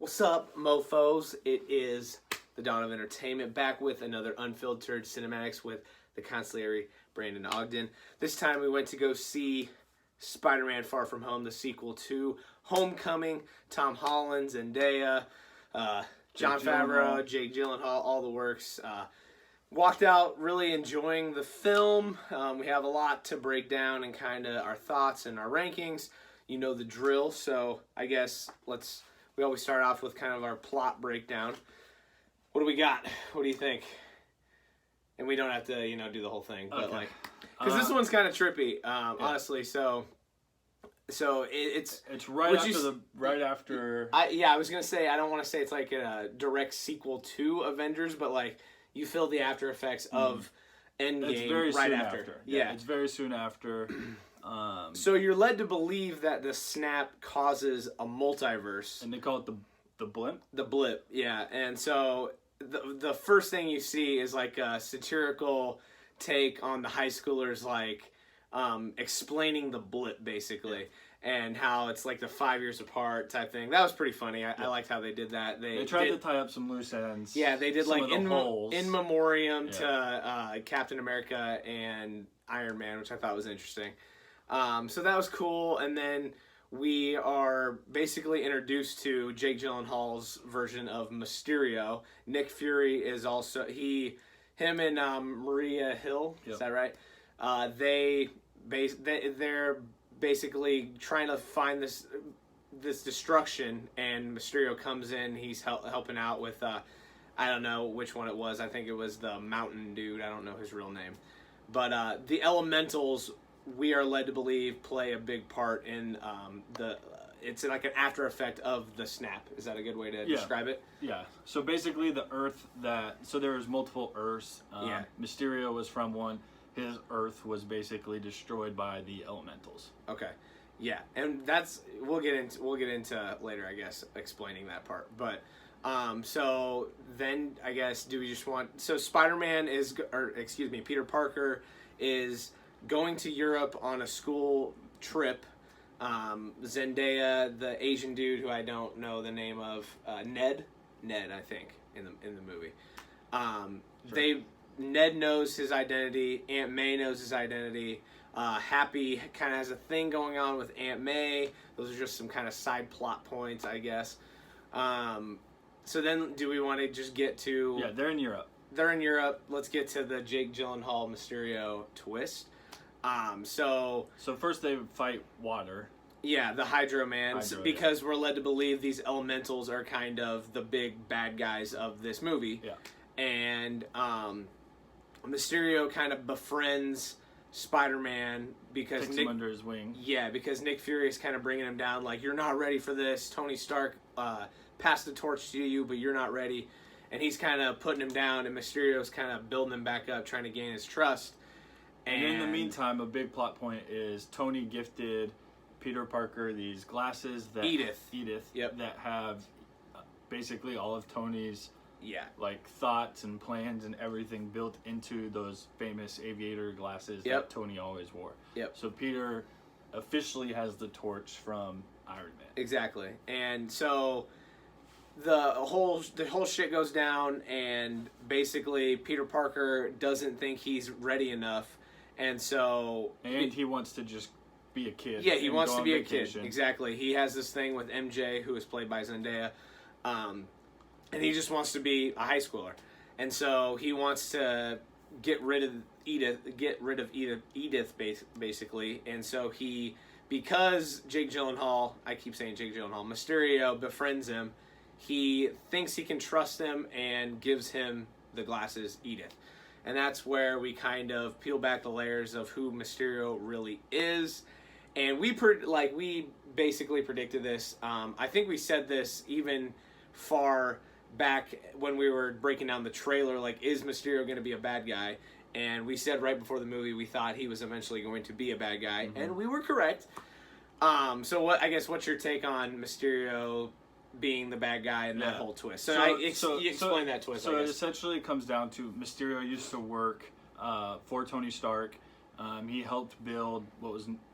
What's up, mofos? It is the Dawn of Entertainment, back with another Unfiltered Cinematics with the consigliere Brandon Ogden. This time we went to go see Spider-Man Far From Home, the sequel to Homecoming. Tom Holland, Zendaya, Jon Favreau, Jake Gyllenhaal, all the works. Walked out really enjoying the film. We have a lot to break down and kind of our thoughts and our rankings. You know the drill, so I guess we always start off with kind of our plot breakdown. What do we got? What do you think? And we don't have to, do the whole thing, but okay. Because this one's kind of trippy, honestly. So it's right after I was gonna say I don't want to say it's like a direct sequel to Avengers, but like you feel the after effects of Endgame right after. Yeah, it's very soon after. So you're led to believe that the snap causes a multiverse, and they call it the blimp. The blip, yeah. And so the first thing you see is like a satirical take on the high schoolers, like explaining the blip basically, and how it's like the 5 years apart type thing. That was pretty funny. I liked how they did that. They tried to tie up some loose ends. Yeah, they did like in memoriam to Captain America and Iron Man, which I thought was interesting. So that was cool, and then we are basically introduced to Jake Gyllenhaal's version of Mysterio. Nick Fury is also him and Maria Hill. Is that right? They're basically trying to find this destruction, and Mysterio comes in. He's helping out with I don't know which one it was. I think it was the Mountain Dude. I don't know his real name, but the Elementals, we are led to believe, play a big part in it's like an after effect of the snap. Is that a good way to describe it? Yeah. So basically the Earth so there was multiple Earths. Mysterio was from one. His Earth was basically destroyed by the Elementals. Okay. Yeah. And we'll get into later, I guess, explaining that part. But so then I guess Spider-Man Peter Parker is going to Europe on a school trip. Zendaya, the Asian dude who I don't know the name of, Ned, I think, in the movie. Sure. Ned knows his identity. Aunt May knows his identity. Happy kind of has a thing going on with Aunt May. Those are just some kind of side plot points, I guess. So then, do we want to just get to? Yeah, they're in Europe. They're in Europe. Let's get to the Jake Gyllenhaal Mysterio twist. So first they fight water. Yeah, the Hydro Man, because we're led to believe these Elementals are kind of the big bad guys of this movie. Yeah. And Mysterio kind of befriends Spider-Man because takes him under his wing. Yeah, because Nick Fury is kind of bringing him down, like, you're not ready for this. Tony Stark passed the torch to you, but you're not ready. And he's kind of putting him down, and Mysterio's kind of building him back up, trying to gain his trust. And in the meantime, a big plot point is Tony gifted Peter Parker these glasses that Edith, yep, that have basically all of Tony's thoughts and plans and everything built into those famous aviator glasses that Tony always wore. Yep. So Peter officially has the torch from Iron Man. Exactly. And so the whole shit goes down, and basically Peter Parker doesn't think he's ready enough. And he wants to just be a kid. Yeah, he wants to be a kid. Exactly. He has this thing with MJ, who is played by Zendaya, and he just wants to be a high schooler. And so he wants to get rid of Edith, basically. And so because Jake Gyllenhaal, I keep saying Jake Gyllenhaal, Mysterio befriends him, he thinks he can trust him and gives him the glasses, Edith. And that's where we kind of peel back the layers of who Mysterio really is. And we basically predicted this. I think we said this even far back when we were breaking down the trailer, like, is Mysterio going to be a bad guy? And we said right before the movie we thought he was eventually going to be a bad guy. Mm-hmm. And we were correct. So what's your take on Mysterio being the bad guy and that whole twist? So explain that twist. So it essentially comes down to Mysterio used to work for Tony Stark. He helped build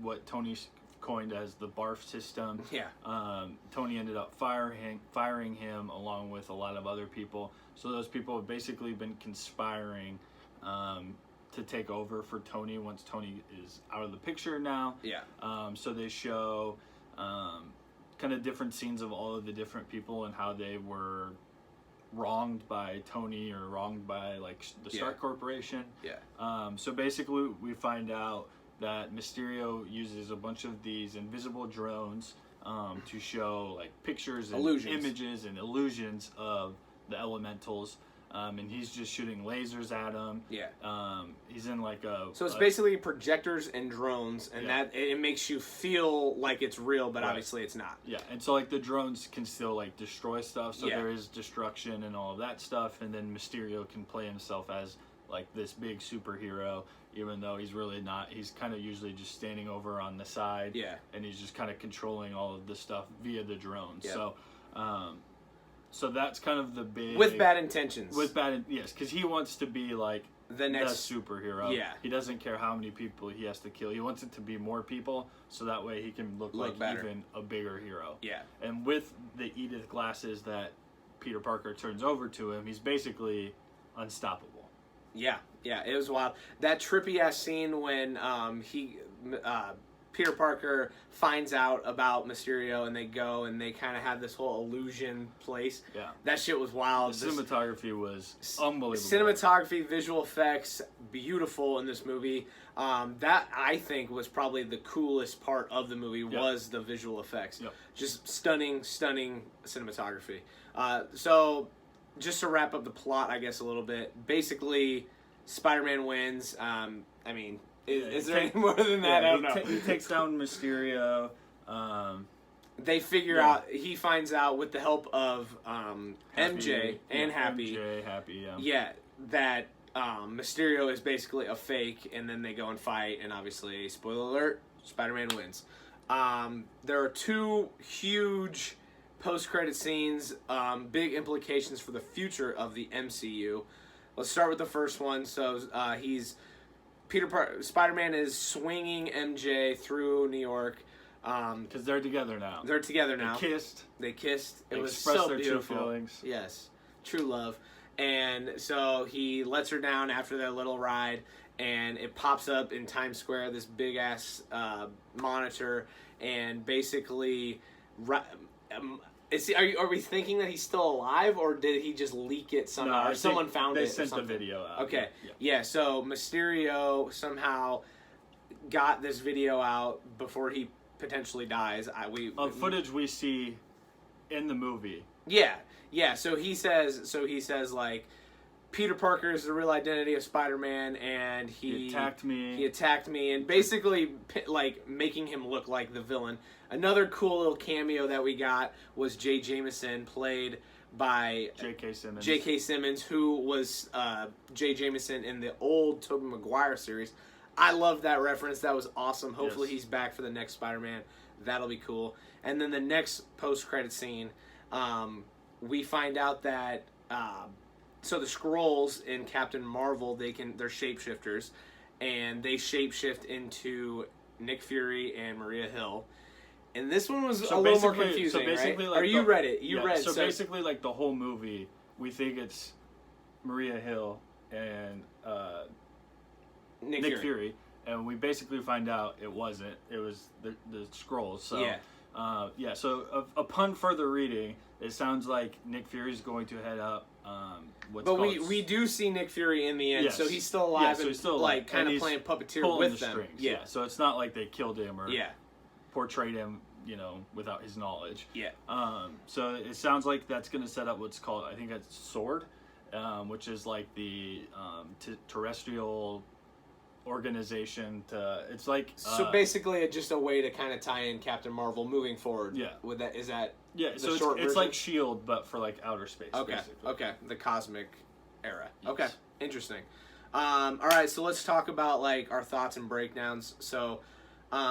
what Tony coined as the barf system. Yeah. Tony ended up firing him along with a lot of other people. So those people have basically been conspiring to take over for Tony once Tony is out of the picture now. Yeah. So they show kind of different scenes of all of the different people and how they were wronged by Tony or wronged by like the Stark Corporation. Yeah. So basically we find out that Mysterio uses a bunch of these invisible drones to show like pictures and images and illusions of the elementals. And he's just shooting lasers at them. Yeah. He's in like a... So it's basically projectors and drones, and that it makes you feel like it's real, but obviously it's not. Yeah, and so like the drones can still like destroy stuff, so there is destruction and all of that stuff, and then Mysterio can play himself as like this big superhero, even though he's really not. He's kind of usually just standing over on the side. Yeah. And he's just kind of controlling all of the stuff via the drones. Yeah. So... so that's kind of the big... With bad intentions. Yes, because he wants to be like the next superhero. Yeah. He doesn't care how many people he has to kill. He wants it to be more people, so that way he can look like better. Even a bigger hero. Yeah. And with the Edith glasses that Peter Parker turns over to him, he's basically unstoppable. Yeah, yeah, it was wild. That trippy ass scene when Peter Parker finds out about Mysterio and they go and they kind of have this whole illusion place. Yeah. That shit was wild. The cinematography was unbelievable. Cinematography, visual effects, beautiful in this movie. That, I think, was probably the coolest part of the movie was the visual effects. Yep. Just stunning cinematography. So, just to wrap up the plot, I guess, a little bit. Basically, Spider-Man wins. I mean... Is there any more than that? I don't know. He takes down Mysterio. They figure out. He finds out with the help of MJ and Happy. Yeah, that Mysterio is basically a fake, and then they go and fight. And obviously, spoiler alert: Spider-Man wins. There are two huge post-credit scenes, big implications for the future of the MCU. Let's start with the first one. So Spider-Man is swinging MJ through New York. Because they're together now. They kissed. It was expressed so their beautiful. True feelings. Yes, true love. And so he lets her down after their little ride, and it pops up in Times Square, this big ass monitor, and basically, are we thinking that he's still alive, or did he just leak it somehow? No, or someone found it. They sent the video out. Okay, yeah. So Mysterio somehow got this video out before he potentially dies. Footage we see in the movie. Yeah. So he says like, Peter Parker is the real identity of Spider-Man, and he attacked me. He attacked me, and basically like making him look like the villain. Another cool little cameo that we got was J. Jameson, played by J.K. Simmons, who was J. Jameson in the old Tobey Maguire series. I love that reference. That was awesome. Hopefully he's back for the next Spider-Man. That'll be cool. And then the next post-credit scene, we find out that so the Skrulls in Captain Marvel, they're shapeshifters, and they shapeshift into Nick Fury and Maria Hill. And this one was a little more confusing, so basically, right? Like you read it. So basically, like the whole movie, we think it's Maria Hill and Nick Fury, and we basically find out it wasn't. It was the Skrulls. So so upon further reading, it sounds like Nick Fury's going to head up. We do see Nick Fury in the end, so he's still alive and still like kind of playing puppeteer with them. Strings. Yeah, so it's not like they killed him or portrayed him, without his knowledge. Yeah. So it sounds like that's going to set up what's called, I think that's SWORD, which is like the terrestrial organization. It's like so basically just a way to kind of tie in Captain Marvel moving forward. Yeah. With that, is that so it's like S.H.I.E.L.D. but for like outer space. Okay. Basically. Okay. The cosmic era. Yes. Okay. Interesting. All right. So let's talk about like our thoughts and breakdowns. So.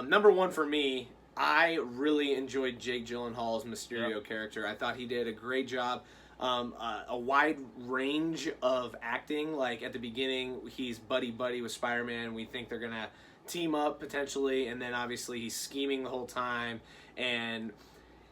Number one for me, I really enjoyed Jake Gyllenhaal's Mysterio character. I thought he did a great job. A wide range of acting. Like at the beginning, he's buddy with Spider-Man. We think they're gonna team up potentially, and then obviously he's scheming the whole time, and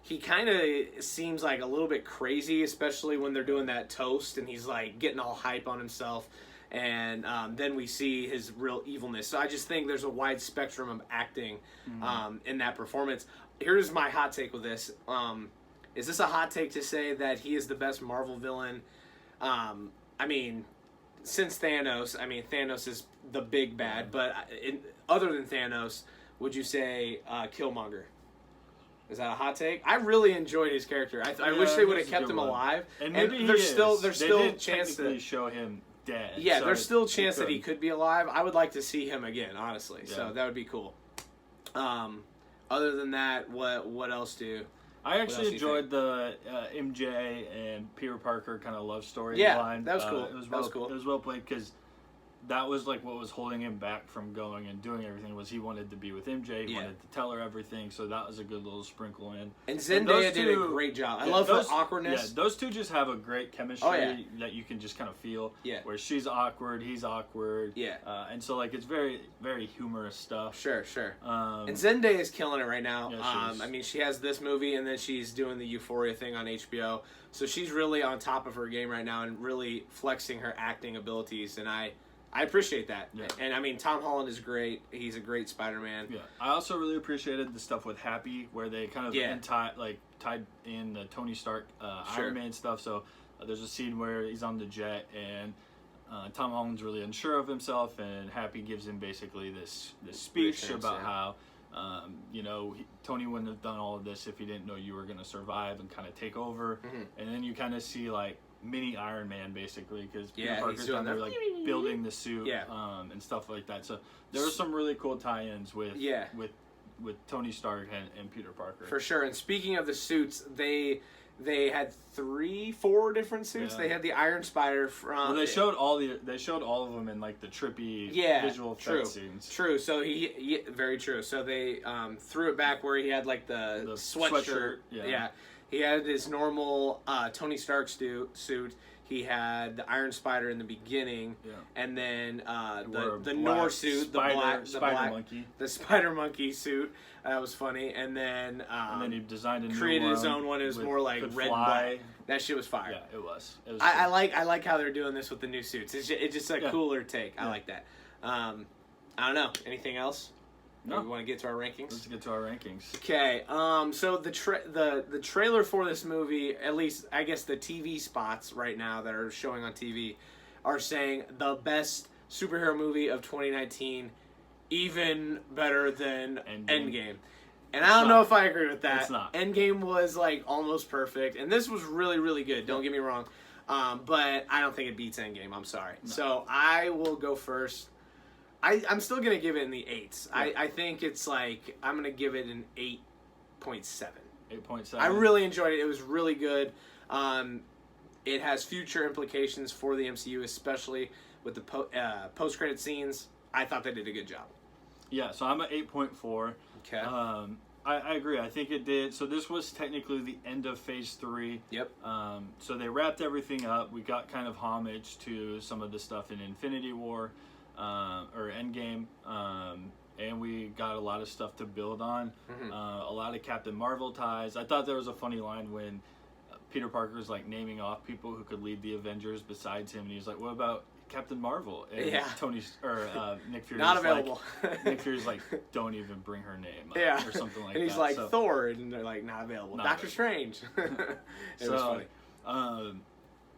he kind of seems like a little bit crazy, especially when they're doing that toast, and he's like getting all hype on himself, and then we see his real evilness. So I just think there's a wide spectrum of acting in that performance. Here's my hot take with this. Is this a hot take to say that he is the best Marvel villain? I mean, since Thanos, Thanos is the big bad, but other than Thanos, would you say Killmonger? Is that a hot take? I really enjoyed his character. I wish they would have kept him alive. And maybe there's still a chance to show him dead. Yeah, so there's still a chance that he could be alive. I would like to see him again, honestly. Yeah. So that would be cool. Other than that, what else do? I actually enjoyed the MJ and Peter Parker kind of love story line. That was cool. It was well played because that was like what was holding him back from going and doing everything was he wanted to be with MJ. He wanted to tell her everything. So that was a good little sprinkle in. And Zendaya did a great job. I love her awkwardness. Yeah, those two just have a great chemistry that you can just kind of feel. Yeah. Where she's awkward, he's awkward. Yeah. And so like it's very, very humorous stuff. Sure. And Zendaya is killing it right now. Yeah, she has this movie and then she's doing the Euphoria thing on HBO. So she's really on top of her game right now and really flexing her acting abilities. And I appreciate that. Yeah. And Tom Holland is great. He's a great Spider-Man. Yeah. I also really appreciated the stuff with Happy where they kind of tied in the Tony Stark Iron Man stuff. So there's a scene where he's on the jet and Tom Holland's really unsure of himself and Happy gives him basically this speech about how Tony wouldn't have done all of this if he didn't know you were going to survive and kind of take over. Mm-hmm. And then you kind of see like mini Iron Man basically because Peter Parker's down there like building the suit and stuff like that. So there were some really cool tie-ins with Tony Stark and Peter Parker. For sure. And speaking of the suits, they had 3-4 different suits. Yeah. They had the Iron Spider from. Well, they showed all of them in like the trippy visual effect scenes. True. So very true. So they threw it back where he had like the sweatshirt. Yeah. He had his normal Tony Stark suit. He had the Iron Spider in the beginning, and then the Nor suit, the Spider Monkey suit. That was funny. And then he designed a new created his own one. It was more like red and black. That shit was fire. Yeah, it was. I like how they're doing this with the new suits. It's just a cooler take. I like that. I don't know. Anything else? No. We want to get to our rankings? Let's get to our rankings. Okay. So the trailer for this movie, at least I guess the TV spots right now that are showing on TV, are saying the best superhero movie of 2019, even better than Endgame. And I don't know if I agree with that. It's not. Endgame was like almost perfect, and this was really, really good. Don't get me wrong, but I don't think it beats Endgame. I'm sorry. No. So I will go first. I'm still going to give it in the 8s. Yeah. I think it's like, I'm going to give it an 8.7. 8.7. I really enjoyed it. It was really good. It has future implications for the MCU, especially with the post-credit scenes. I thought they did a good job. Yeah, so I'm at 8.4. Okay. I agree. I think it did. So this was technically the end of Phase 3. Yep. So they wrapped everything up. We got kind of homage to some of the stuff in Infinity War. Or Endgame, and we got a lot of stuff to build on. Mm-hmm. A lot of Captain Marvel ties. I thought there was a funny line when Peter Parker's like naming off people who could lead the Avengers besides him, and he's like, "What about Captain Marvel?" And Nick Fury's not available. Nick Fury's like, "Don't even bring her name up," or something like that. And he's like, Thor, and they're like, "Not available." Doctor Strange. It was funny.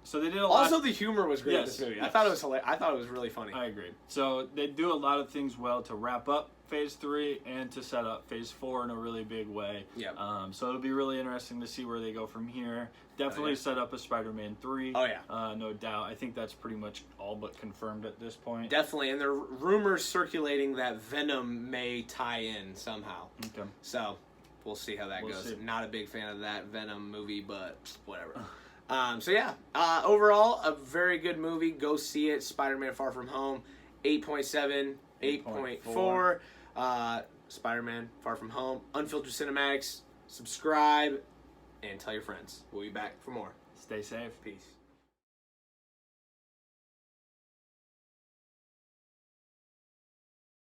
So they did a lot. Also, the humor was great in this movie. Yes. I thought it was hilarious. I thought it was really funny. I agree. So they do a lot of things well to wrap up Phase 3 and to set up Phase 4 in a really big way. Yeah. So it'll be really interesting to see where they go from here. Definitely set up a Spider-Man 3. Oh, yeah. No doubt. I think that's pretty much all but confirmed at this point. Definitely. And there are rumors circulating that Venom may tie in somehow. Okay. So we'll see how that goes. Not a big fan of that Venom movie, but whatever. Overall, a very good movie. Go see it. Spider-Man Far From Home, 8.7, 8.4. Spider-Man Far From Home, Unfiltered Cinematics. Subscribe and tell your friends. We'll be back for more. Stay safe. Peace.